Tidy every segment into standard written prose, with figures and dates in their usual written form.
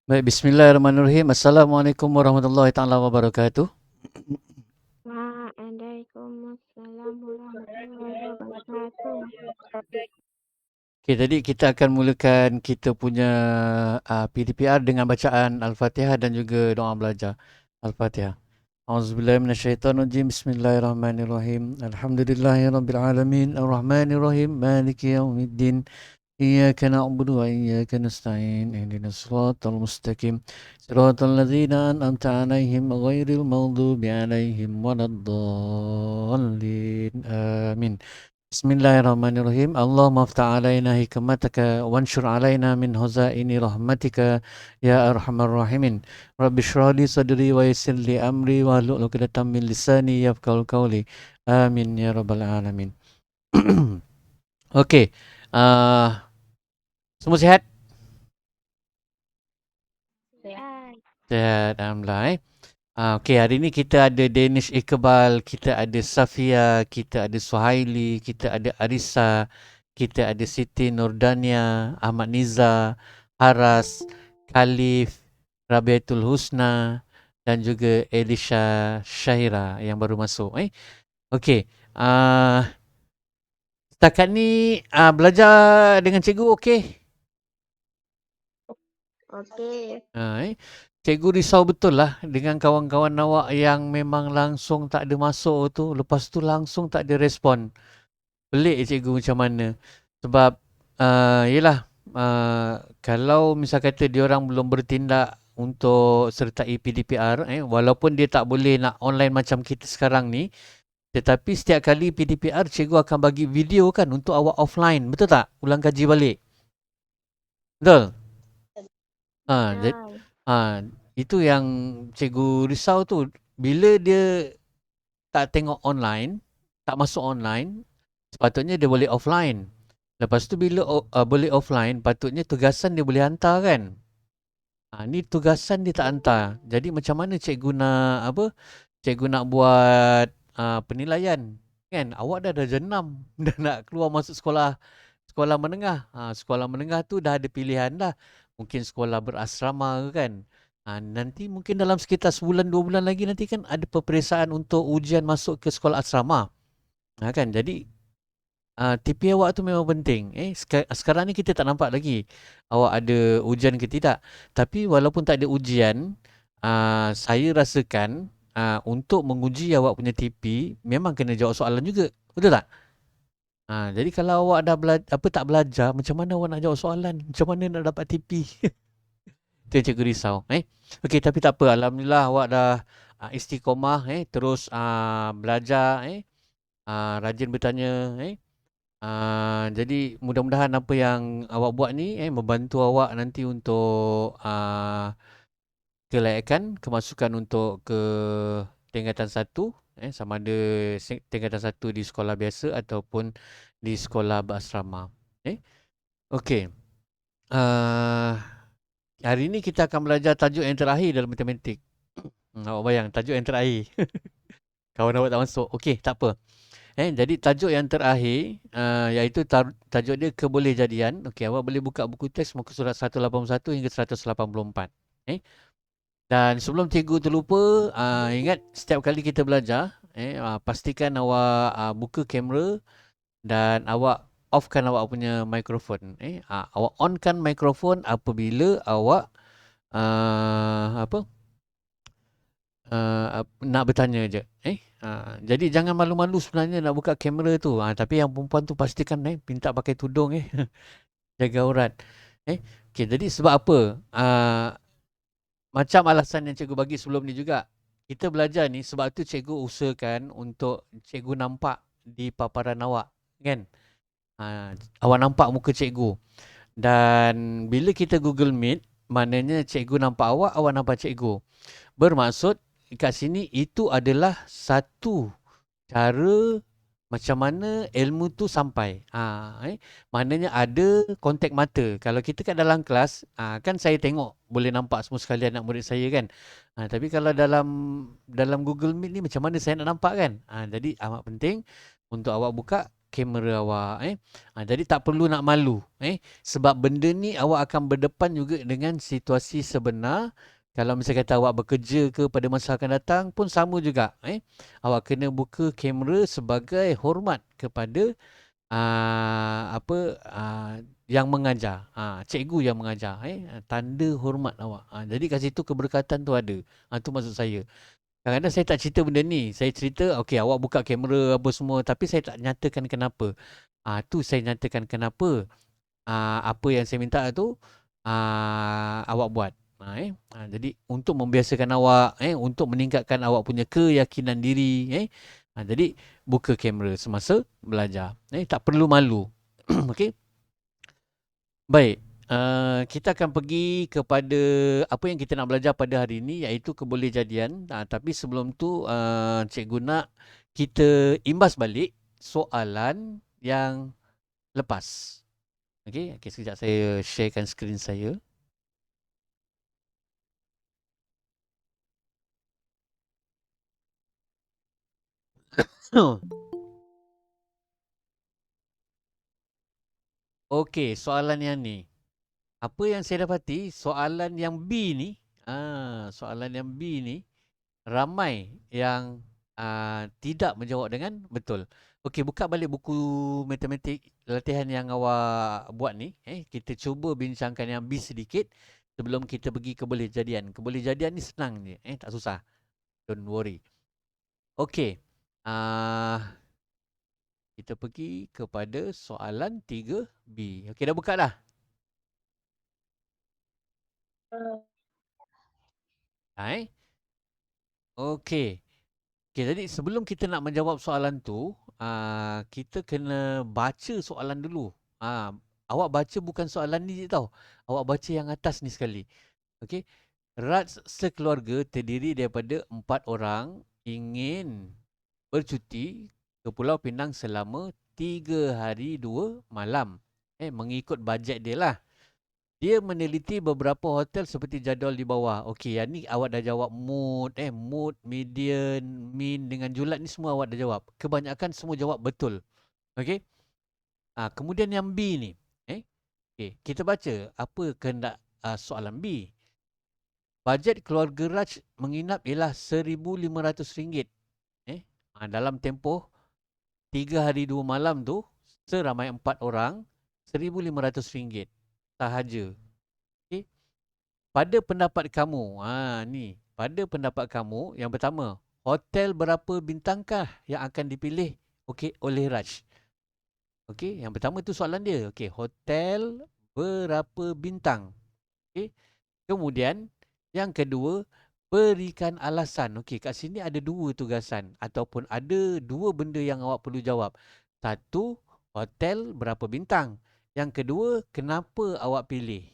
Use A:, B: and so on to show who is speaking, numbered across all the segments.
A: Baik, bismillahirrahmanirrahim. Assalamualaikum warahmatullahi taala wabarakatuh.
B: Waalaikumsalam warahmatullahi wabarakatuh.
A: Okey, tadi kita akan mulakan kita punya PDPR dengan bacaan Al-Fatihah dan juga doa belajar Al-Fatihah. Auzubillahi minasyaitonirrajim. Bismillahirrahmanirrahim. Alhamdulillahirabbil alamin, arrahmanirrahim, maliki yaumiddin. إياك نعبد وإياك نستعين اهدنا الصراط المستقيم صراط الذين أنعمت عليهم غير المغضوب عليهم ولا الضالين آمين بسم الله الرحمن الرحيم اللهم افتح علينا حكمتك وانشر علينا من خزائن رحمتك يا أرحم الراحمين رب اشرح لي صدري ويسر لي أمري واحلل عقدة من لساني يفقهوا قولي آمين يا رب العالمين. Okey. Semua sihat?
B: Sehat.
A: Sihat, alhamdulillah. Okey, hari ni kita ada Danish Iqbal, kita ada Safia, kita ada Suhaili, kita ada Arisa, kita ada Siti Nurdania, Ahmad Niza, Haras, Khalif, Rabiatul Husna dan juga Elisha Syahira yang baru masuk. Okey, setakat ni belajar dengan cikgu okey?
B: Okey.
A: Cikgu risau betul lah dengan kawan-kawan awak yang memang langsung tak ada masuk tu, lepas tu langsung tak ada respon. Pelik cikgu macam mana. Sebab, yelah, kalau misal kata diorang belum bertindak untuk sertai PDPR, walaupun dia tak boleh nak online macam kita sekarang ni, tetapi setiap kali PDPR, cikgu akan bagi video kan untuk awak offline. Betul tak? Ulang kaji balik. Betul? Ha, jad,
B: Betul.
A: itu yang cikgu risau tu. Bila dia tak tengok online, tak masuk online, sepatutnya dia boleh offline. Lepas tu bila boleh offline, patutnya tugasan dia boleh hantar kan? Ni tugasan dia tak hantar. Jadi macam mana cikgu nak apa? Cikgu nak buat penilaian kan? Awak dah darjah 6 dah nak keluar masuk sekolah menengah. Sekolah menengah tu dah ada pilihan dah. Mungkin sekolah berasrama ke kan. Nanti mungkin dalam sekitar sebulan 2 bulan lagi nanti kan ada peperiksaan untuk ujian masuk ke sekolah asrama. Kan. Jadi TP awak tu memang penting. Sekarang ni kita tak nampak lagi awak ada ujian ke tidak. Tapi walaupun tak ada ujian, saya rasakan untuk menguji awak punya TP memang kena jawab soalan juga. Betul tak? Jadi kalau awak dah tak belajar, macam mana awak nak jawab soalan? Macam mana nak dapat TP? Itu yang cikgu risau. Okey, tapi tak apa. Alhamdulillah awak dah istiqomah, terus belajar, rajin bertanya. Jadi mudah-mudahan apa yang awak buat ni membantu awak nanti untuk kelayakan kemasukan untuk ke tingkatan 1, sama ada tingkatan 1 di sekolah biasa ataupun di sekolah berasrama. Okey. Hari ni kita akan belajar tajuk yang terakhir dalam matematik. Awak bayang tajuk yang terakhir. Kawan awak tak masuk. Okey, tak apa. Jadi tajuk yang terakhir iaitu tajuk dia kebolehjadian. Okey, awak boleh buka buku teks muka surat 181 hingga 184. Dan sebelum cikgu terlupa, ingat setiap kali kita belajar, pastikan awak buka kamera dan awak offkan awak punya mikrofon. Awak onkan mikrofon apabila awak apa? Nak bertanya je. Jadi jangan malu-malu sebenarnya nak buka kamera tu. Tapi yang perempuan tu pastikan minta pakai tudung jaga aurat. Okey, jadi sebab apa? Macam alasan yang cikgu bagi sebelum ni juga. Kita belajar ni sebab tu cikgu usahakan untuk cikgu nampak di paparan awak, kan? Awak nampak muka cikgu. Dan bila kita Google Meet, maknanya cikgu nampak awak, awak nampak cikgu. Bermaksud kat sini itu adalah satu cara macam mana ilmu tu sampai. Maknanya ada kontak mata. Kalau kita kat dalam kelas, kan saya tengok boleh nampak semua sekali anak murid saya kan. Tapi kalau dalam Google Meet ni macam mana saya nak nampak kan? Jadi amat penting untuk awak buka kamera awak. Jadi tak perlu nak malu. Sebab benda ni awak akan berdepan juga dengan situasi sebenar. Kalau misalnya kata awak bekerja ke pada masa akan datang pun sama juga. Awak kena buka kamera sebagai hormat kepada yang mengajar, cikgu yang mengajar, tanda hormat awak. Jadi kat situ keberkatan tu ada. Tu maksud saya. Kadang-kadang saya tak cerita benda ni. Saya cerita, okey awak buka kamera apa semua, tapi saya tak nyatakan kenapa. Tu saya nyatakan kenapa apa yang saya minta tu awak buat. Jadi untuk membiasakan awak, untuk meningkatkan awak punya keyakinan diri, jadi buka kamera semasa belajar. Tak perlu malu. Okey. Baik. Kita akan pergi kepada apa yang kita nak belajar pada hari ini, iaitu kebolehjadian. Tapi sebelum tu cikgu nak kita imbas balik soalan yang lepas. Okey, sekejap saya sharekan skrin saya. Okey, soalan yang ni. Apa yang saya dapati, soalan yang B ni, soalan yang B ni ramai yang tidak menjawab dengan betul. Okey, buka balik buku matematik latihan yang awak buat ni. Kita cuba bincangkan yang B sedikit sebelum kita pergi kebolehjadian. Kebolehjadian ni senang je, tak susah. Don't worry. Okey. Kita pergi kepada soalan 3B. Okey, dah buka dah? Okey. Okey, jadi sebelum kita nak menjawab soalan tu, kita kena baca soalan dulu. Awak baca bukan soalan ni je tau. Awak baca yang atas ni sekali. Okey. Raj sekeluarga terdiri daripada 4 orang ingin bercuti ke Pulau Pinang selama 3 hari 2 malam. Mengikut bajet dia lah. Dia meneliti beberapa hotel seperti jadual di bawah. Okey, yang ni awak dah jawab mood, mood, median, mean dengan julat ni semua awak dah jawab. Kebanyakan semua jawab betul. Okey. Kemudian yang B ni. Okey, kita baca apa kehendak soalan B. Bajet keluarga Raj menginap ialah RM1,500. Dalam tempoh 3 hari 2 malam tu, seramai 4 orang, RM1,500 sahaja. Okey. Pada pendapat kamu, ni. Pada pendapat kamu, yang pertama, hotel berapa bintangkah yang akan dipilih oleh Raj? Okey, yang pertama tu soalan dia. Okey, hotel berapa bintang? Okey. Kemudian, yang kedua, berikan alasan. Okey, kat sini ada 2 tugasan ataupun ada 2 benda yang awak perlu jawab. Satu, hotel berapa bintang? Yang kedua, kenapa awak pilih?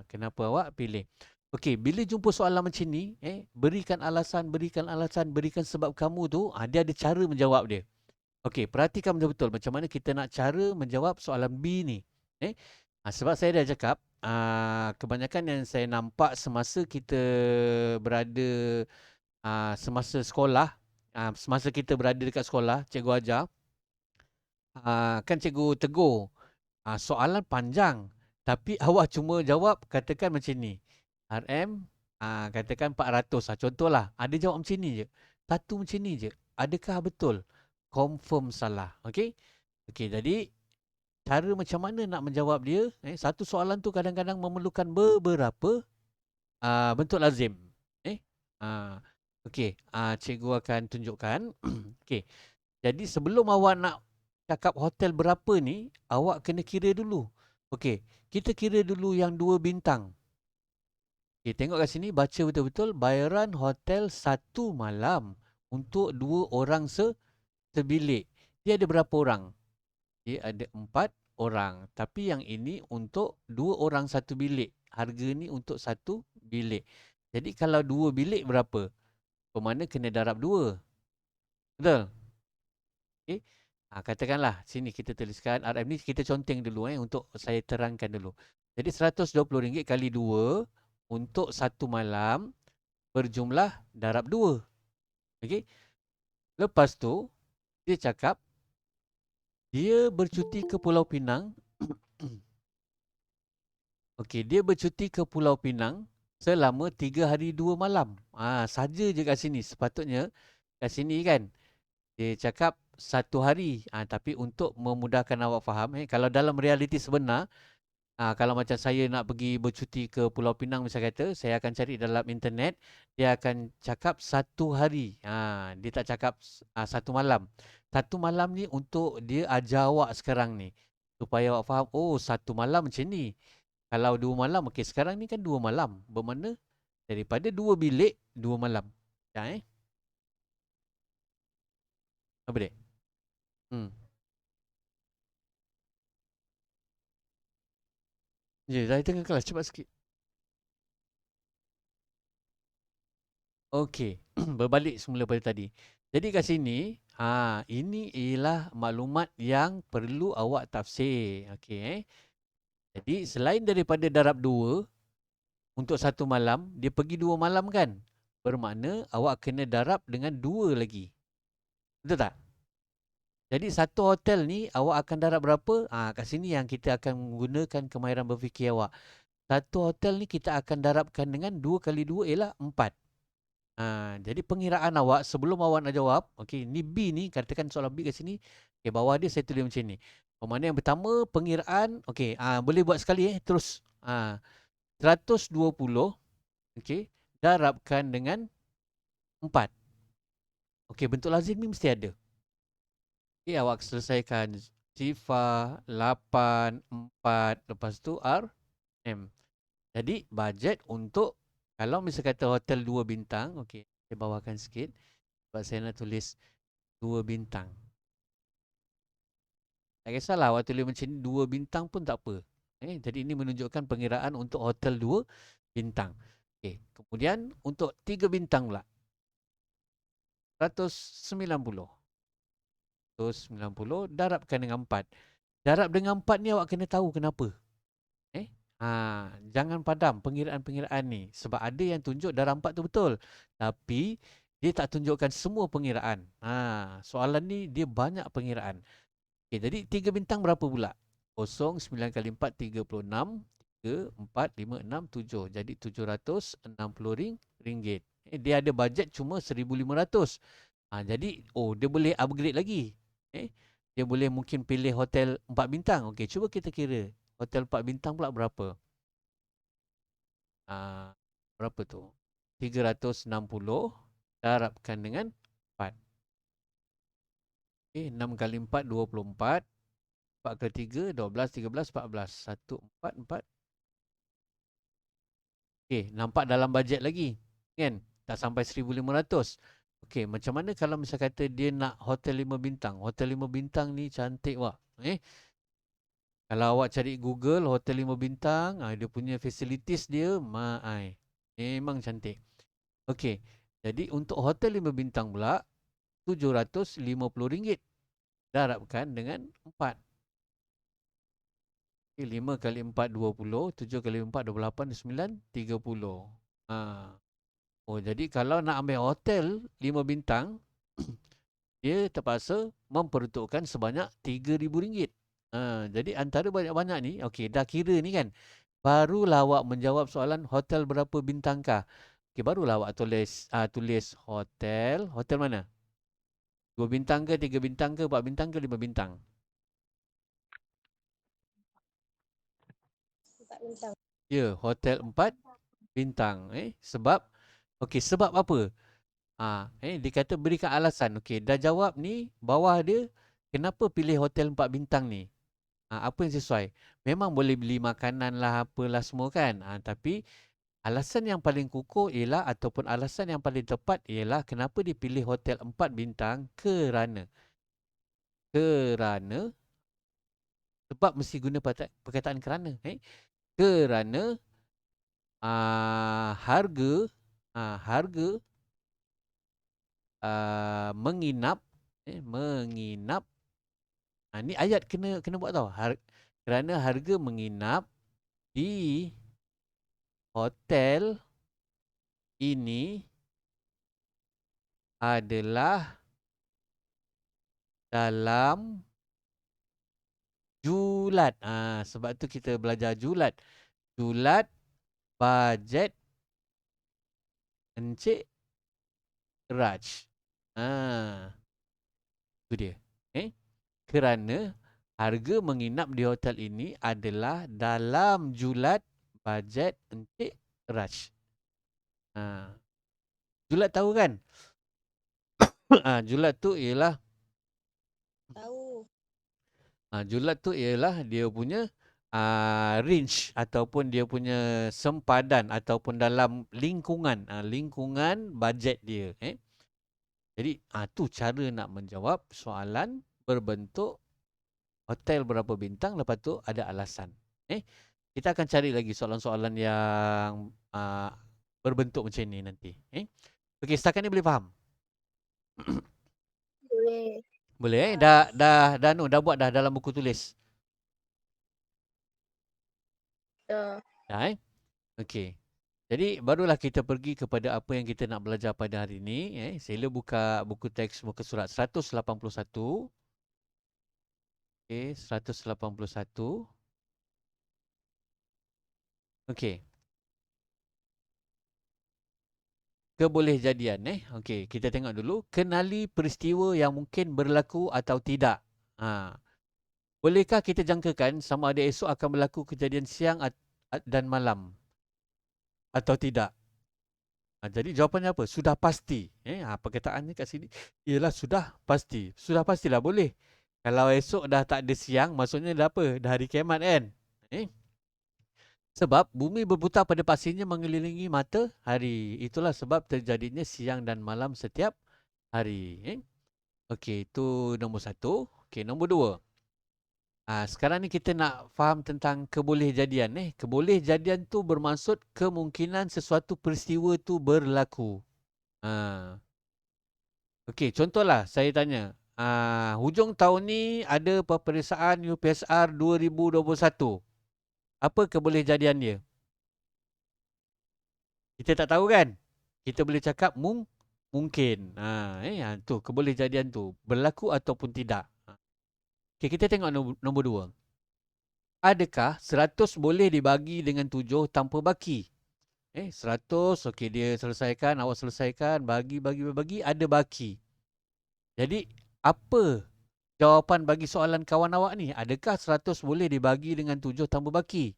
A: Kenapa awak pilih? Okey, bila jumpa soalan macam ni, berikan alasan, berikan sebab kamu tu, dia ada cara menjawab dia. Okey, perhatikan betul-betul macam mana kita nak cara menjawab soalan B ni. Sebab saya dah cakap, kebanyakan yang saya nampak semasa kita berada semasa sekolah, semasa kita berada dekat sekolah, cikgu ajar, kan cikgu tegur, soalan panjang tapi awak cuma jawab katakan macam ni. RM katakan 400 contohlah. Ada jawab macam ni je. Satu macam ni je. Adakah betul? Confirm salah. Okey? Okey, jadi cara macam mana nak menjawab dia? Satu soalan tu kadang-kadang memerlukan beberapa bentuk lazim. Okey, cikgu akan tunjukkan. Okey. Jadi sebelum awak nak cakap hotel berapa ni, awak kena kira dulu. Okey, kita kira dulu yang 2 bintang. Okey, tengok kat sini, baca betul-betul. Bayaran hotel 1 malam untuk 2 orang sebilik. Dia ada berapa orang? Dia ada 4 orang. Tapi yang ini untuk 2 orang 1 bilik. Harga ni untuk 1 bilik. Jadi kalau 2 bilik berapa? Bermakna kena darab 2. Betul? Okey. Katakanlah sini kita tuliskan RM ni kita conteng dulu untuk saya terangkan dulu. Jadi RM120 kali 2 untuk 1 malam berjumlah darab 2. Okey. Lepas tu dia cakap Dia bercuti ke Pulau Pinang. Okey, dia bercuti ke Pulau Pinang selama 3 hari 2 malam. Saja je kat sini. Sepatutnya kat sini kan dia cakap 1 hari. Tapi untuk memudahkan awak faham, kalau dalam realiti sebenar, kalau macam saya nak pergi bercuti ke Pulau Pinang misal kata, saya akan cari dalam internet, dia akan cakap 1 hari. Dia tak cakap 1 malam. 1 malam ni untuk dia ajar awak sekarang ni. Supaya awak faham, oh 1 malam macam ni. Kalau 2 malam, okey sekarang ni kan 2 malam. Bermakna daripada 2 bilik, 2 malam. Ya Apa dia? Hmm. Ya, dah tengah kelas, cepat sikit. Okey, berbalik semula pada tadi. Jadi kat sini, ini ialah maklumat yang perlu awak tafsir. Okey Jadi selain daripada darab 2 untuk 1 malam, dia pergi 2 malam kan? Bermakna awak kena darab dengan 2 lagi. Betul tak? Jadi satu hotel ni awak akan darab berapa? Kat sini yang kita akan menggunakan kemahiran berfikir awak. Satu hotel ni kita akan darabkan dengan 2 kali 2 ialah 4. Jadi pengiraan awak sebelum awak nak jawab, okey, ni B ni, katakan soalan B kat sini, okey, bawah dia saya tulis macam ni. Bermakna yang pertama pengiraan, okey, boleh buat sekali terus. 120, okey, darabkan dengan 4. Okey, bentuk lazim ni mesti ada. Okey, awak selesaikan sifar 8, 4, lepas tu R, M. Jadi bajet untuk kalau misal kata hotel 2 bintang, okey, saya bawakan sikit sebab saya nak tulis 2 bintang. Tak kisahlah awak tulis macam ni 2 bintang pun tak apa. Jadi ini menunjukkan pengiraan untuk hotel 2 bintang. Okey, kemudian untuk 3 bintang pula. 190. 190 darabkan dengan 4. Darab dengan 4 ni awak kena tahu kenapa. Jangan padam pengiraan-pengiraan ni. Sebab ada yang tunjuk darab 4 tu betul. Tapi dia tak tunjukkan semua pengiraan. Soalan ni dia banyak pengiraan. Okey, jadi 3 bintang berapa pula? 0, 9 kali 4, 36. 3, 4, 5, 6, 7. Jadi RM760. Dia ada bajet cuma RM1,500. Jadi, dia boleh upgrade lagi. Dia boleh mungkin pilih hotel 4 bintang. Okey, cuba kita kira. Hotel 4 bintang pula berapa? Berapa tu? 360 darabkan dengan 4. Okey, 6 kali 4, 24. 4 kali 3, 12, 13, 14. 1, 4, 4. Okey, nampak dalam bajet lagi. Kan? Tak sampai 1,500. Okey, macam mana kalau misal kata dia nak hotel 5 bintang? Hotel 5 bintang ni cantik wak. Kalau awak cari Google hotel 5 bintang, dia punya facilities dia memang cantik. Okey. Jadi untuk hotel 5 bintang pula RM750 darabkan dengan 4. 5 kali 4 20, 7 kali 4 28, 9 30. Jadi kalau nak ambil hotel 5 bintang dia terpaksa memperuntukkan sebanyak RM3,000. Jadi antara banyak-banyak ni, okey, dah kira ni kan. Barulah awak menjawab soalan hotel berapa bintangkah. Okey, barulah awak tulis hotel. Hotel mana? 2 bintang ke, 3 bintang ke, 4 bintang ke, 5 bintang?
B: 4 bintang.
A: Ya, hotel 4 bintang. Sebab apa? Dia kata berikan alasan. Okey, dah jawab ni, bawah dia, kenapa pilih hotel 4 bintang ni? Apa yang sesuai? Memang boleh beli makanan lah, apalah semua kan. Tapi alasan yang paling kukuh ialah ataupun alasan yang paling tepat ialah kenapa dipilih hotel 4 bintang kerana sebab mesti guna perkataan kerana. Kerana harga menginap ni ayat kena buat tau. Kerana harga menginap di hotel ini adalah dalam Julat. Sebab tu kita belajar julat. Julat, bajet, Encik Raj. Itu dia. Kerana harga menginap di hotel ini adalah dalam julat bajet Encik Raj. Julat tahu kan? Julat tu ialah
B: Tahu.
A: julat tu ialah dia punya range ataupun dia punya sempadan ataupun dalam lingkungan lingkungan bajet dia. Jadi tu cara nak menjawab soalan berbentuk hotel berapa bintang, lepas tu ada alasan. Kita akan cari lagi soalan-soalan yang berbentuk macam ni nanti. Okey, setakat ni boleh faham?
B: Boleh.
A: Boleh dah buat dah dalam buku tulis.
B: Dah.
A: Dah Okey. Jadi barulah kita pergi kepada apa yang kita nak belajar pada hari ini. Sila buka buku teks muka surat 181. Okey, 181. Okey. Kebolehjadian Okey, kita tengok dulu. Kenali peristiwa yang mungkin berlaku atau tidak. Bolehkah kita jangkakan sama ada esok akan berlaku kejadian siang dan malam atau tidak? Jadi jawapannya apa? Sudah pasti. Perkataannya kat sini ialah sudah pasti. Sudah pastilah boleh. Kalau esok dah tak ada siang, maksudnya dah apa? Dah hari kiamat kan? Sebab bumi berputar pada pastinya mengelilingi matahari. Itulah sebab terjadinya siang dan malam setiap hari. Okey, itu nombor satu. Okey, nombor dua. Sekarang ni kita nak faham tentang kebolehjadian. Kebolehjadian tu bermaksud kemungkinan sesuatu peristiwa tu berlaku. Okey, contohlah saya tanya. Hujung tahun ni ada peperiksaan UPSR 2021. Apa kebolehjadian dia? Kita tak tahu kan? Kita boleh cakap mungkin. Tu kebolehjadian tu berlaku ataupun tidak. Okay, kita tengok nombor dua. Adakah 100 boleh dibagi dengan 7 tanpa baki? 100, okey dia selesaikan, awak selesaikan, bagi, ada baki. Jadi, apa jawapan bagi soalan kawan awak ni? Adakah 100 boleh dibagi dengan 7 tanpa baki?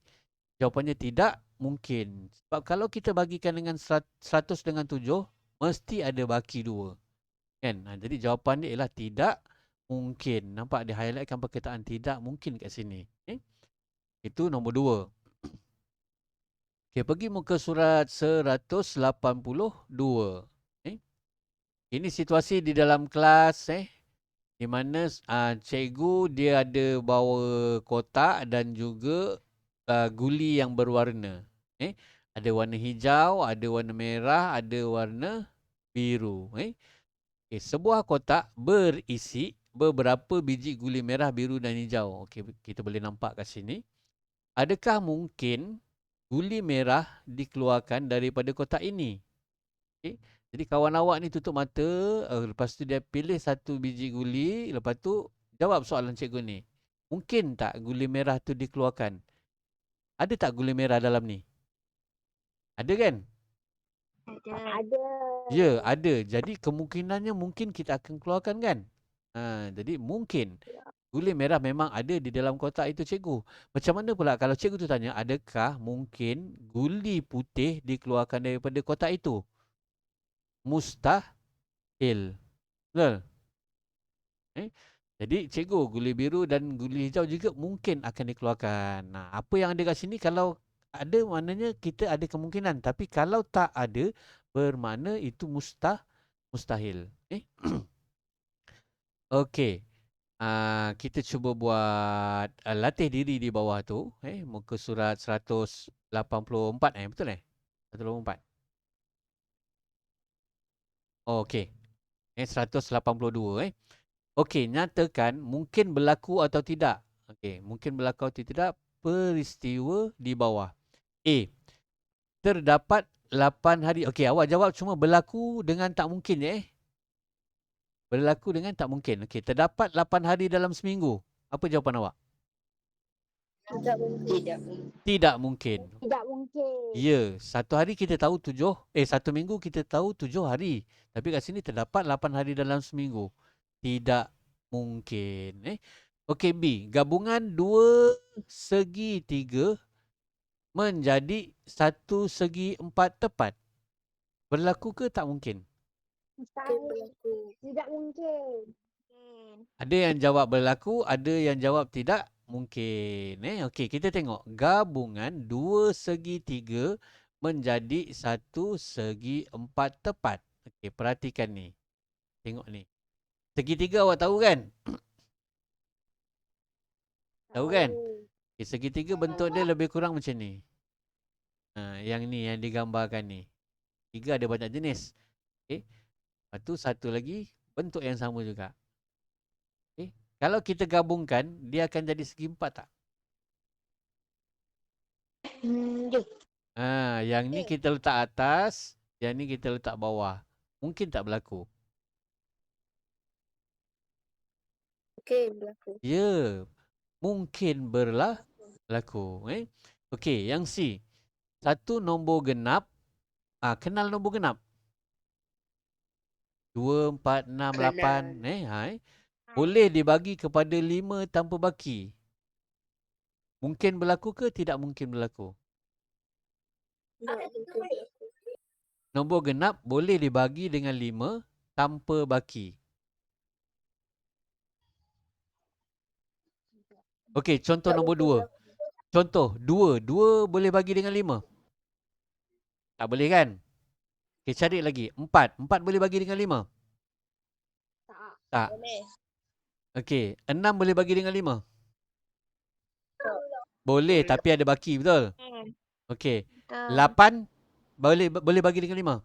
A: Jawapannya tidak mungkin. Sebab kalau kita bagikan dengan 100 dengan 7, mesti ada baki 2. Kan? Jadi jawapan dia ialah tidak mungkin. Nampak dia highlightkan perkataan tidak mungkin kat sini. Itu nombor 2. Okey, pergi muka surat 182. Ini situasi di dalam kelas di mana cikgu dia ada bawa kotak dan juga guli yang berwarna. Ada warna hijau, ada warna merah, ada warna biru. Sebuah kotak berisi beberapa biji guli merah, biru dan hijau. Okey, kita boleh nampak kat sini. Adakah mungkin guli merah dikeluarkan daripada kotak ini? Jadi kawan awak ni tutup mata, lepas tu dia pilih satu biji guli, lepas tu jawab soalan cikgu ni. Mungkin tak guli merah tu dikeluarkan? Ada tak guli merah dalam ni? Ada kan?
B: Ada.
A: Ya, ada. Jadi kemungkinannya mungkin kita akan keluarkan kan? Jadi mungkin guli merah memang ada di dalam kotak itu cikgu. Macam mana pula kalau cikgu tu tanya, adakah mungkin guli putih dikeluarkan daripada kotak itu? Mustahil. Betul? Jadi cikgu, guli biru dan guli hijau juga mungkin akan dikeluarkan. Apa yang ada kat sini kalau ada maknanya kita ada kemungkinan. Tapi kalau tak ada, bermakna itu mustahil. Okey. Kita cuba buat latih diri di bawah tu. Muka surat 184. Betul 184. Okey. 182. Okey, nyatakan mungkin berlaku atau tidak. Okey, mungkin berlaku atau tidak peristiwa di bawah. A. Terdapat 8 hari. Okey, awak jawab cuma berlaku dengan tak mungkin Berlaku dengan tak mungkin. Okey, terdapat 8 hari dalam seminggu. Apa jawapan awak?
B: Tidak mungkin. Tidak mungkin.
A: Tidak mungkin.
B: Tidak mungkin.
A: Ya, satu hari kita tahu satu minggu kita tahu 7 hari. Tapi kat sini terdapat 8 hari dalam seminggu. Tidak mungkin. Okey B, gabungan dua segi tiga menjadi satu segi empat tepat. Berlaku ke tak mungkin?
B: Mustahil. Berlaku. Tidak mungkin.
A: Ada yang jawab berlaku, ada yang jawab tidak mungkin. Okey, kita tengok. Gabungan dua segi tiga menjadi satu segi empat tepat. Okey, perhatikan ni. Tengok ni. Segitiga awak tahu kan? Tahu kan? Okay, segitiga bentuk dia lebih kurang macam ni. Yang ni, yang digambarkan ni. Tiga ada banyak jenis. Okay. Lepas tu satu lagi, bentuk yang sama juga. Okay. Kalau kita gabungkan, dia akan jadi segi empat tak? Yang ni kita letak atas, yang ni kita letak bawah. Mungkin tak berlaku?
B: Mungkin berlaku.
A: Ya, mungkin berlaku. Okey, yang C. Satu nombor genap. Kenal nombor genap? 2, 4, 6, 8. Boleh dibagi kepada 5 tanpa baki. Mungkin berlaku ke tidak mungkin berlaku? Nombor genap boleh dibagi dengan 5 tanpa baki. Okey, contoh nombor 2. Contoh, 2. 2 boleh bagi dengan 5? Tak boleh kan? Okey, cari lagi. 4. 4 boleh bagi dengan 5? Tak. Okey, 6 boleh bagi dengan 5? Boleh, tapi ada baki, betul? Okey. 8 boleh bagi dengan 5?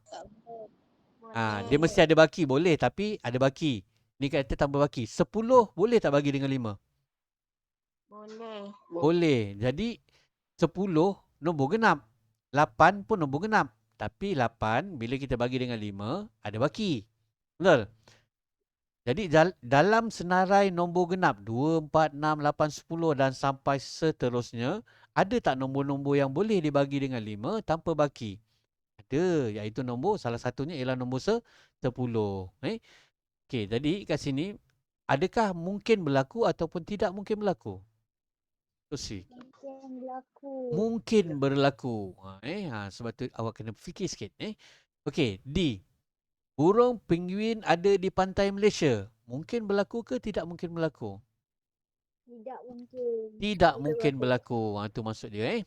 A: Dia mesti ada baki. Boleh, tapi ada baki. Ni kata tambah baki. 10 boleh tak bagi dengan 5? Boleh. Jadi 10 nombor genap. 8 pun nombor genap. Tapi 8 bila kita bagi dengan 5 ada baki. Betul? Jadi dalam senarai nombor genap 2, 4, 6, 8, 10 dan sampai seterusnya, ada tak nombor-nombor yang boleh dibagi dengan 5 tanpa baki? Ada, iaitu salah satunya ialah nombor 10. Okey, jadi kat sini adakah mungkin berlaku ataupun tidak mungkin berlaku? Si.
B: Mungkin berlaku.
A: Mungkin berlaku. Sebab tu awak kena fikir sikit. Okey, D. Burung penguin ada di pantai Malaysia. Mungkin berlaku ke tidak mungkin berlaku?
B: Tidak mungkin.
A: Tidak mungkin berlaku. Itu maksud dia.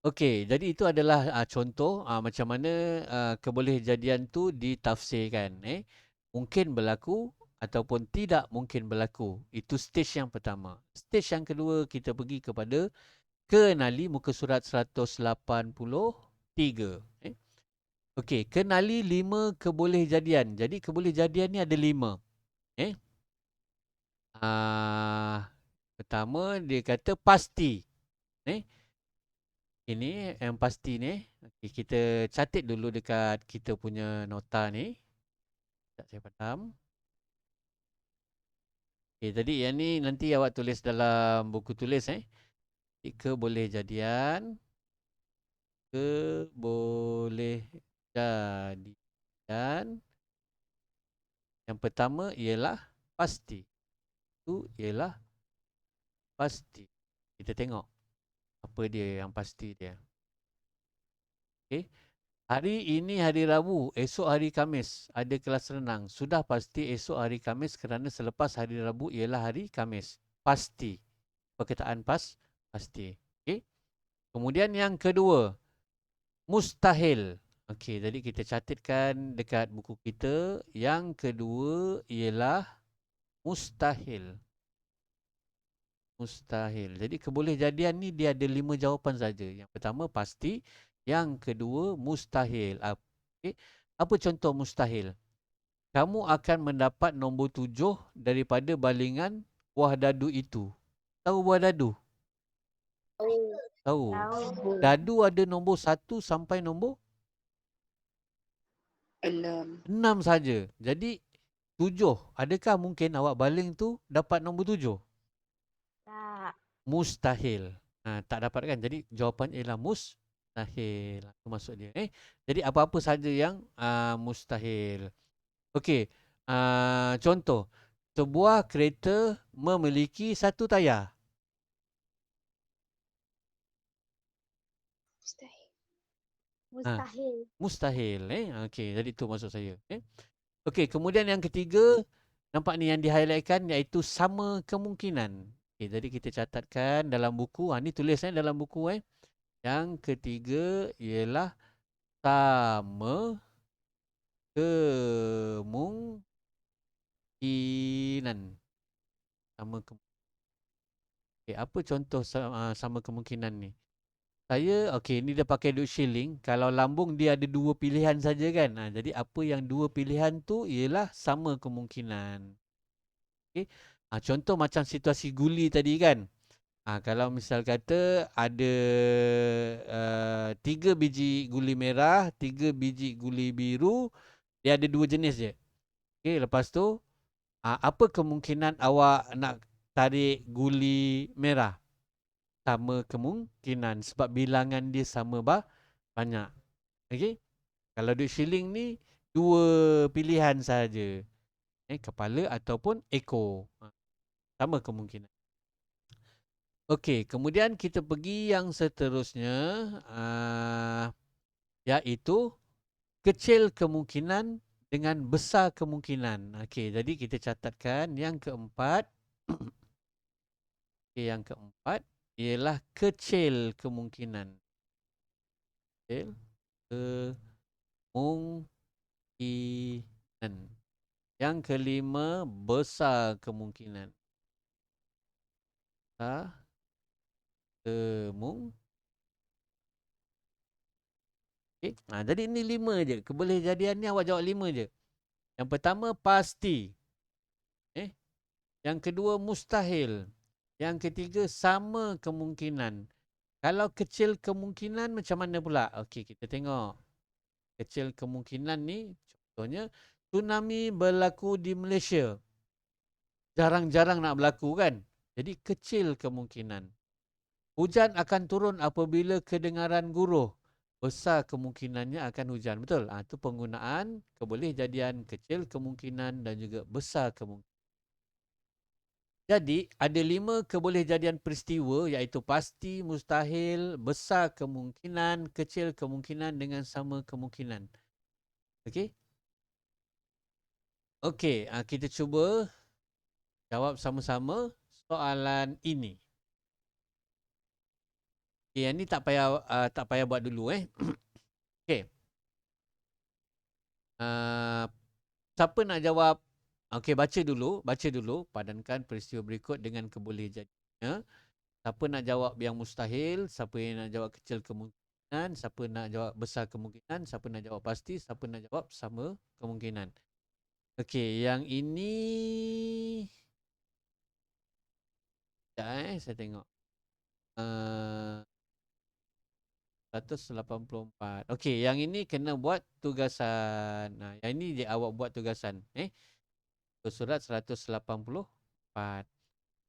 A: Okey, jadi itu adalah contoh macam mana kebolehjadian tu ditafsirkan. Mungkin berlaku ataupun tidak mungkin berlaku. Itu stage yang pertama. Stage yang kedua kita pergi kepada kenali muka surat 183. Okey, kenali 5 kebolehjadian. Jadi kebolehjadian ni ada 5. Pertama dia kata pasti. Ini yang pasti ni. Okay, kita catat dulu dekat kita punya nota ni. Tak saya faham. Okay, jadi yang ni nanti awak tulis dalam buku tulis. Kebolehjadian. Kebolehjadian. Yang pertama ialah pasti. Itu ialah pasti. Kita tengok apa dia yang pasti dia. Okey. Hari ini hari Rabu, esok hari Khamis ada kelas renang. Sudah pasti esok hari Khamis kerana selepas hari Rabu ialah hari Khamis. Pasti. Perkataan pasti. Okey. Kemudian yang kedua, mustahil. Okey, jadi kita catatkan dekat buku kita. Yang kedua ialah mustahil. Mustahil. Jadi kebolehjadian ni dia ada 5 jawapan saja. Yang pertama pasti, yang kedua mustahil. Okay. Apa contoh mustahil? Kamu akan mendapat nombor 7 daripada balingan buah dadu itu. Tahu buah dadu? Tahu. Dadu ada nombor 1 sampai nombor 6 saja. Jadi 7. Adakah mungkin awak baling tu dapat nombor 7?
B: Tak.
A: mustahil. Tak dapat kan? Jadi jawapan ialah mustahil. Itu maksud dia. Jadi apa-apa saja yang mustahil. Okey. Contoh. Sebuah kereta memiliki satu tayar.
B: Mustahil. Mustahil.
A: Mustahil. Okey. Jadi itu maksud saya. Okey. Kemudian yang ketiga. Nampak ni yang di-highlightkan iaitu sama kemungkinan. Okay, jadi kita catatkan dalam buku. Ni tulis dalam buku. Yang ketiga ialah sama kemungkinan. Sama okay, apa contoh sama kemungkinan ni? Saya, ni dia pakai duit shilling. Kalau lambung dia ada dua pilihan saja kan. Jadi apa yang dua pilihan tu ialah sama kemungkinan. Okay. Contoh macam situasi guli tadi kan. Kalau misal kata ada 3 biji guli merah, 3 biji guli biru, dia ada 2 jenis je. Okay, lepas tu, apa kemungkinan awak nak tarik guli merah? Sama kemungkinan sebab bilangan dia sama banyak. Okay? Kalau duit shilling ni, 2 pilihan sahaja. Kepala ataupun ekor. Sama kemungkinan. Okey, kemudian kita pergi yang seterusnya, iaitu kecil kemungkinan dengan besar kemungkinan. Okey, jadi kita catatkan yang keempat. Yang keempat ialah kecil kemungkinan. Kecil kemungkinan. Yang kelima, besar kemungkinan. Besar kemungkinan. Okay. Jadi ini 5 je. Kebolehjadian ni awak jawab 5 je. Yang pertama, pasti. Yang kedua, mustahil. Yang ketiga, sama kemungkinan. Kalau kecil kemungkinan macam mana pula? Okey, kita tengok. Kecil kemungkinan ni, contohnya, tsunami berlaku di Malaysia. Jarang-jarang nak berlaku kan? Jadi kecil kemungkinan. Hujan akan turun apabila kedengaran guruh. Besar kemungkinannya akan hujan. Betul? Itu penggunaan kebolehjadian kecil kemungkinan dan juga besar kemungkinan. Jadi, ada 5 kebolehjadian peristiwa iaitu pasti, mustahil, besar kemungkinan, kecil kemungkinan dengan sama kemungkinan. Okey? Okey, kita cuba jawab sama-sama soalan ini. Okay, yang ni tak payah buat dulu Okey. Siapa nak jawab? Okey, baca dulu. Padankan peristiwa berikut dengan kebolehjadiannya. Siapa nak jawab yang mustahil? Siapa yang nak jawab kecil kemungkinan? Siapa nak jawab besar kemungkinan? Siapa nak jawab pasti? Siapa nak jawab sama kemungkinan? Okey, yang ini saya tengok. 184. Okey, yang ini kena buat tugasan. Yang ini je awak buat tugasan. Surat 184.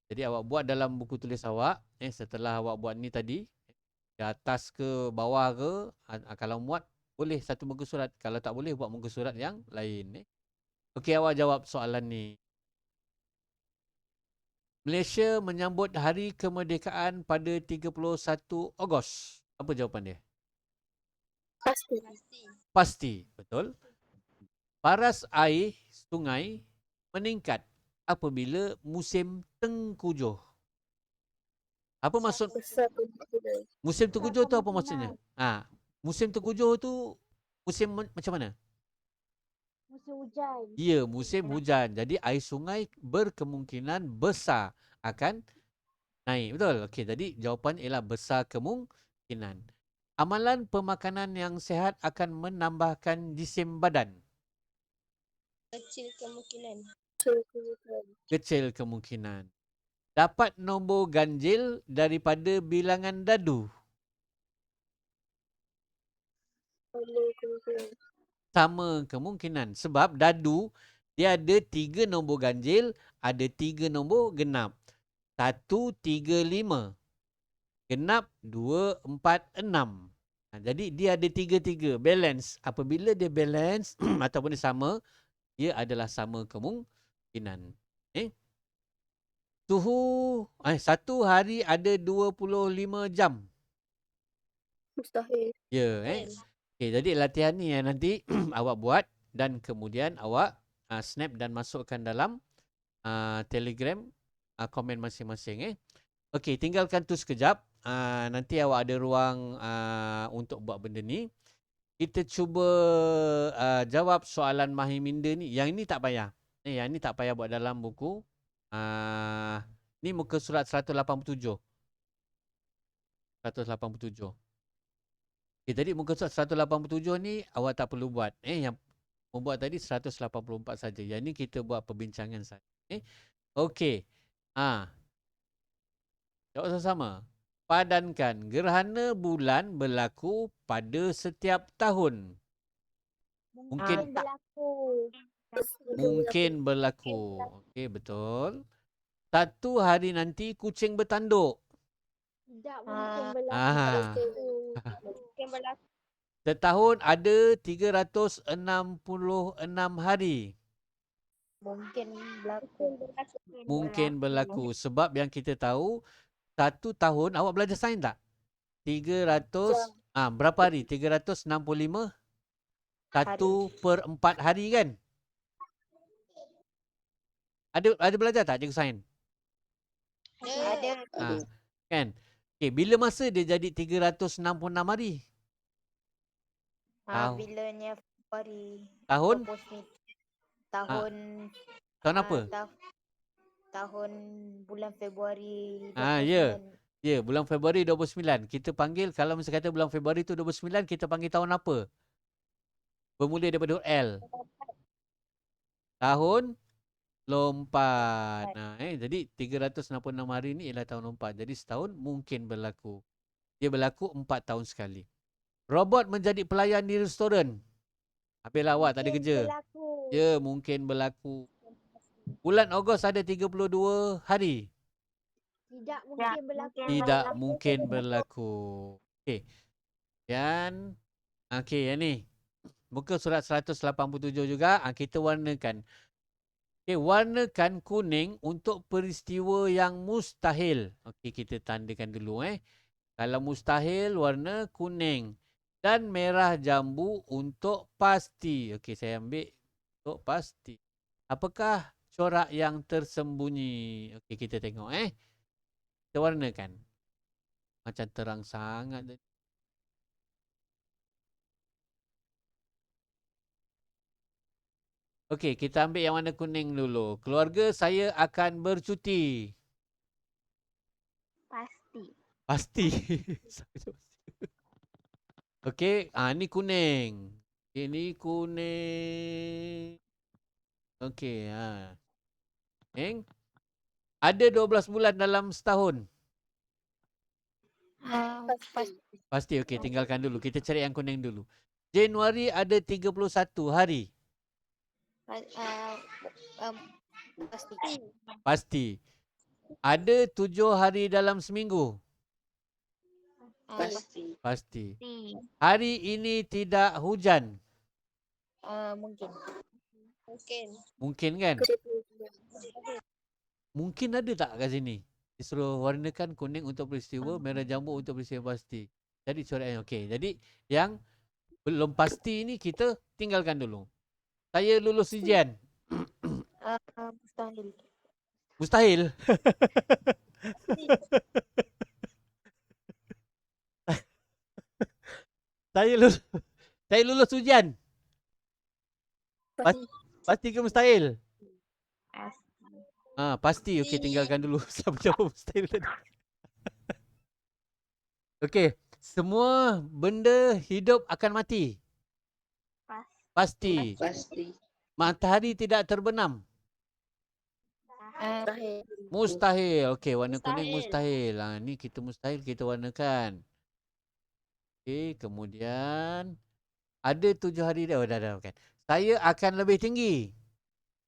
A: Jadi awak buat dalam buku tulis awak. Setelah awak buat ni tadi, di atas ke bawah ke, kalau muat boleh satu muka surat. Kalau tak boleh buat muka surat yang lain. Okey, awak jawab soalan ni. Malaysia menyambut hari kemerdekaan pada 31 Ogos. Apa jawapan dia?
B: Pasti.
A: Pasti, betul. Paras air sungai meningkat apabila musim tengkujuh. Apa maksud musim tengkujuh tu apa maksudnya? Musim tengkujuh tu musim macam mana?
B: Musim hujan.
A: Ya, musim hujan. Jadi air sungai berkemungkinan besar akan naik. Betul? Okey, jadi jawapan ialah besar kemungkinan. Amalan pemakanan yang sihat akan menambahkan jisim badan.
B: Kecil kemungkinan.
A: Kecil kemungkinan. Dapat nombor ganjil daripada bilangan dadu. Sama kemungkinan. Sebab dadu, dia ada 3 nombor ganjil, ada 3 nombor genap. 1, 3, 5. Genap 2, 4, 6. Jadi dia ada 3-3. Balance. Apabila dia balance ataupun dia sama, dia adalah sama kemungkinan. Suhu satu hari ada 25 jam.
B: Mustahil.
A: Ya, Okay, jadi latihan ni yang nanti awak buat dan kemudian awak snap dan masukkan dalam Telegram komen masing-masing. Okey, tinggalkan tu sekejap. Nanti awak ada ruang untuk buat benda ni. Kita cuba jawab soalan Mahiminda ni. Yang ini tak payah. Yang ini tak payah buat dalam buku. Ni muka surat 187. 187. Okay, tadi muka surat 187 ni awak tak perlu buat. Yang membuat tadi 184 saja. Yang ni kita buat perbincangan saja. Okey. Jawab sama-sama. Padankan, gerhana bulan berlaku pada setiap tahun. Mungkin
B: berlaku.
A: Mungkin berlaku. Okey, betul. Satu hari nanti kucing bertanduk.
B: Tidak mungkin berlaku. Mungkin berlaku.
A: Setahun ada 366 hari.
B: Mungkin berlaku.
A: Mungkin berlaku. Sebab yang kita tahu, satu tahun, awak belajar sains tak? 300, berapa hari? 365? 1/4 hari kan? Ada belajar tak cikgu sains?
B: Ada.
A: Kan? Okay, bila masa dia jadi 366 hari?
B: Bilanya Februari.
A: Tahun?
B: Tahun.
A: Tahun apa?
B: Tahun bulan Februari.
A: Ya, bulan Februari 29. Kita panggil, kalau masa kata bulan Februari tu 29, kita panggil tahun apa? Bermula daripada huruf L. Tahun lompat. Jadi 366 hari ni ialah tahun lompat. Jadi setahun mungkin berlaku. Dia berlaku 4 tahun sekali. Robot menjadi pelayan di restoran. Habislah awak tak ada kerja.
B: Berlaku.
A: Ya, mungkin berlaku. Bulan Ogos ada 32 hari.
B: Tidak mungkin berlaku.
A: Tidak mungkin berlaku. Okey. Dan yang ni. Muka surat 187 juga kita warnakan. Okey, warnakan kuning untuk peristiwa yang mustahil. Okey, kita tandakan dulu Kalau mustahil warna kuning dan merah jambu untuk pasti. Okey, saya ambil untuk pasti. Apakah corak yang tersembunyi? Okey, kita tengok Kita warnakan. Macam terang sangat tadi. Okey, kita ambil yang warna kuning dulu. Keluarga saya akan bercuti. Pasti. Okey, ni kuning. Ini kuning. Okey, Ada 12 bulan dalam setahun. Pasti. Okey, tinggalkan dulu. Kita cari yang kuning dulu. Januari ada 31 hari. Pasti. Ada 7 hari dalam seminggu. Pasti. Hari ini tidak hujan. Mungkin kan? Mungkin ada tak kat sini? Disuruh warnakan kuning untuk peristiwa, merah jambu untuk peristiwa pasti. Jadi corak okey. Jadi yang belum pasti ni kita tinggalkan dulu. Saya lulus ujian. Mustahil. Saya lulus ujian. Pasti ke mustahil? Pasti. Okey, tinggalkan dulu. Siapa jawab mustahil tadi? Okey, semua benda hidup akan mati. Pasti. Matahari tidak terbenam. Mustahil. Okey, warna kuning mustahil. Ni kita mustahil kita warnakan. Okey, kemudian ada 7 hari dah. Dah kan. Saya akan lebih tinggi.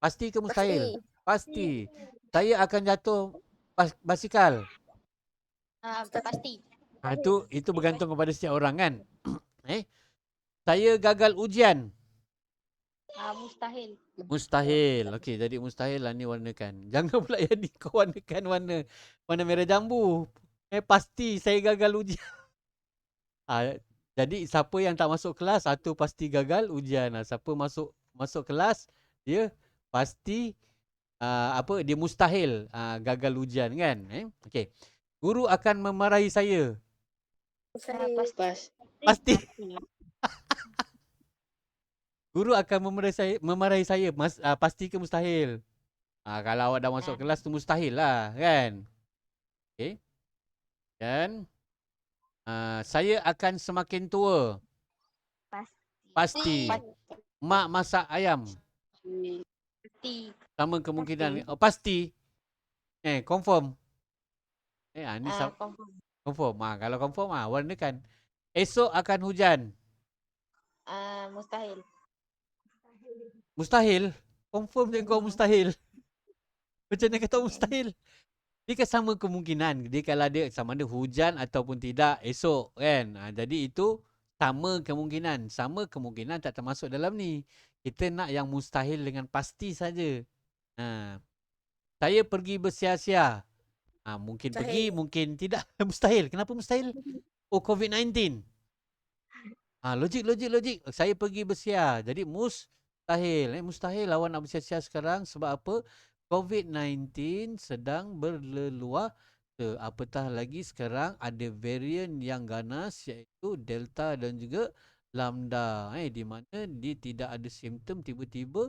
A: Pasti ke mustahil? Pasti. Saya akan jatuh Basikal.
B: Pasti.
A: Itu bergantung kepada setiap orang kan. Saya gagal ujian.
B: Mustahil.
A: Mustahil. Okey, jadi mustahil lah ni warnakan. Jangan pula jadi kau warnakan warna merah jambu. Pasti saya gagal ujian. Jadi siapa yang tak masuk kelas, satu pasti gagal ujian. Siapa masuk kelas, dia pasti dia mustahil gagal ujian kan. Okey. Guru akan memarahi saya. Pasti. Guru akan memarahi saya. Pasti ke mustahil? Kalau awak dah masuk kelas tu mustahil lah kan. Okey. Dan saya akan semakin tua. Pasti. Mak masak ayam.
B: Pasti.
A: Sama kemungkinan. Pasti. Confirm. Ni confirm. Kalau confirm, warnakan. Esok akan hujan.
B: Mustahil.
A: Mustahil? Confirm je kau mustahil. Macam mana kata mustahil? Dia kan sama kemungkinan. Dia kalau dia sama ada hujan ataupun tidak esok kan. Jadi itu sama kemungkinan. Sama kemungkinan tak termasuk dalam ni. Kita nak yang mustahil dengan pasti saja. Saya pergi bersia-sia. Mungkin pergi, mungkin tidak. Mustahil. Kenapa mustahil? COVID-19. Logik. Saya pergi bersia. Jadi mustahil. Mustahil awak nak bersia-sia sekarang. Sebab apa? COVID-19 sedang berleluar. Apatah lagi sekarang ada varian yang ganas iaitu Delta dan juga Lambda. Di mana dia tidak ada simptom, tiba-tiba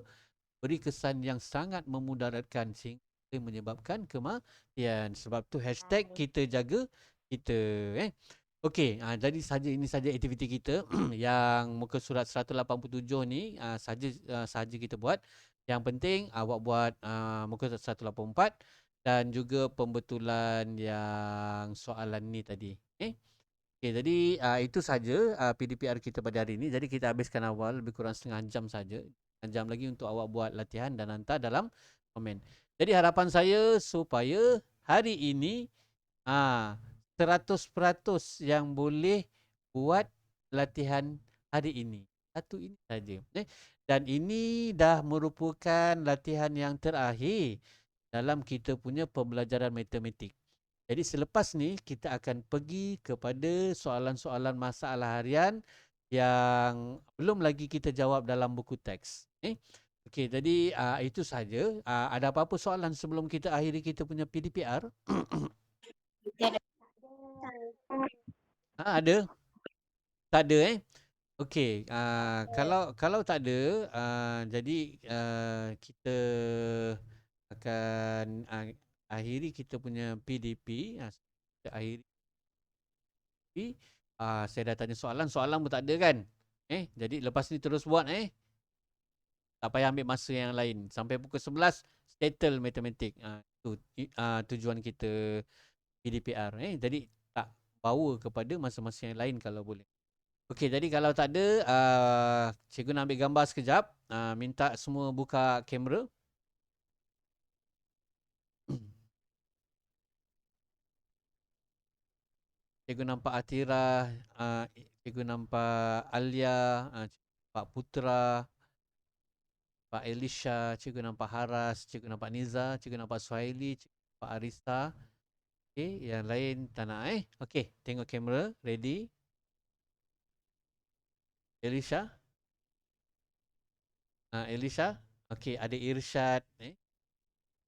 A: beri kesan yang sangat memudaratkan sehingga menyebabkan kematian. Sebab tu hashtag kita jaga kita. Okey, jadi ini saja aktiviti kita yang muka surat 187 ni saja kita buat. Yang penting awak buat muka surat 184 dan juga pembetulan yang soalan ni tadi. Okey, jadi itu saja PDPR kita pada hari ini. Jadi kita habiskan awal lebih kurang setengah jam saja. Setengah jam lagi untuk awak buat latihan dan hantar dalam komen. Jadi harapan saya supaya hari ini 100% yang boleh buat latihan hari ini. Satu ini saja. Dan ini dah merupakan latihan yang terakhir dalam kita punya pembelajaran matematik. Jadi selepas ni kita akan pergi kepada soalan-soalan masalah harian yang belum lagi kita jawab dalam buku teks. Okey, jadi itu saja. Ada apa-apa soalan sebelum kita akhiri kita punya PDPR? Ada? Tak ada Okey, kalau tak ada, jadi kita akan akhiri kita punya PDP. Kita akhiri. Saya dah tanya soalan pun tak ada kan? Jadi lepas ni terus buat tak payah ambil masa yang lain. Sampai pukul 11 settle matematik. Itu tujuan kita PDPR. Jadi tak bawa kepada masa-masa yang lain kalau boleh. Okey, jadi kalau tak ada, cikgu nak ambil gambar sekejap. Minta semua buka kamera. Cikgu nampak Atira, cikgu nampak Alia, Pak Putra, Pak Elisha, cikgu nampak Haras, cikgu nampak Niza, cikgu nampak Suhaili, cikgu nampak Arista. Okey, yang lain tak nak Okey, tengok kamera, ready. Elisha? Elisha? Okey, ada Irsyad.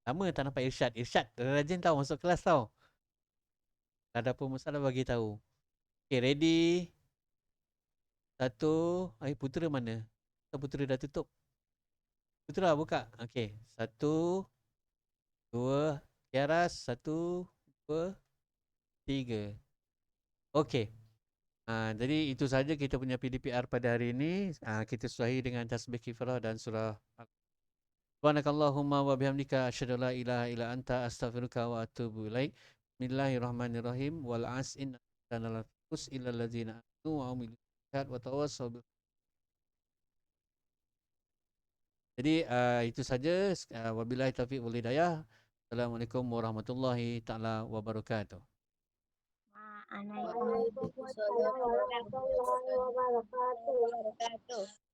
A: Lama tak nampak Irsyad. Irsyad, rajin tau masuk kelas tau. Ada apa masalah bagi tahu. Okay, ready. Satu. Putera mana? Putera dah tutup. Putera buka. Okay. Satu. Dua. Kiaras. Satu. Dua. Tiga. Okay. Jadi itu saja kita punya PDPR pada hari ini. Kita sudahi dengan tasbih kifarah dan surah. Subhanakallahumma wa bihamdika asyhadu an la ilaha illa anta astaghfiruka wa atubu ilaik. Bismillahirrahmanirrahim. Wal 'asr inna al-insana lafi khusr illa allazina amanu wa 'amilus solihati wa tawassaw bil. Jadi itu saja. Wabillahi taufiq wal hidayah. Assalamualaikum warahmatullahi taala wabarakatuh.
B: Waalaikumsalam warahmatullahi wabarakatuh.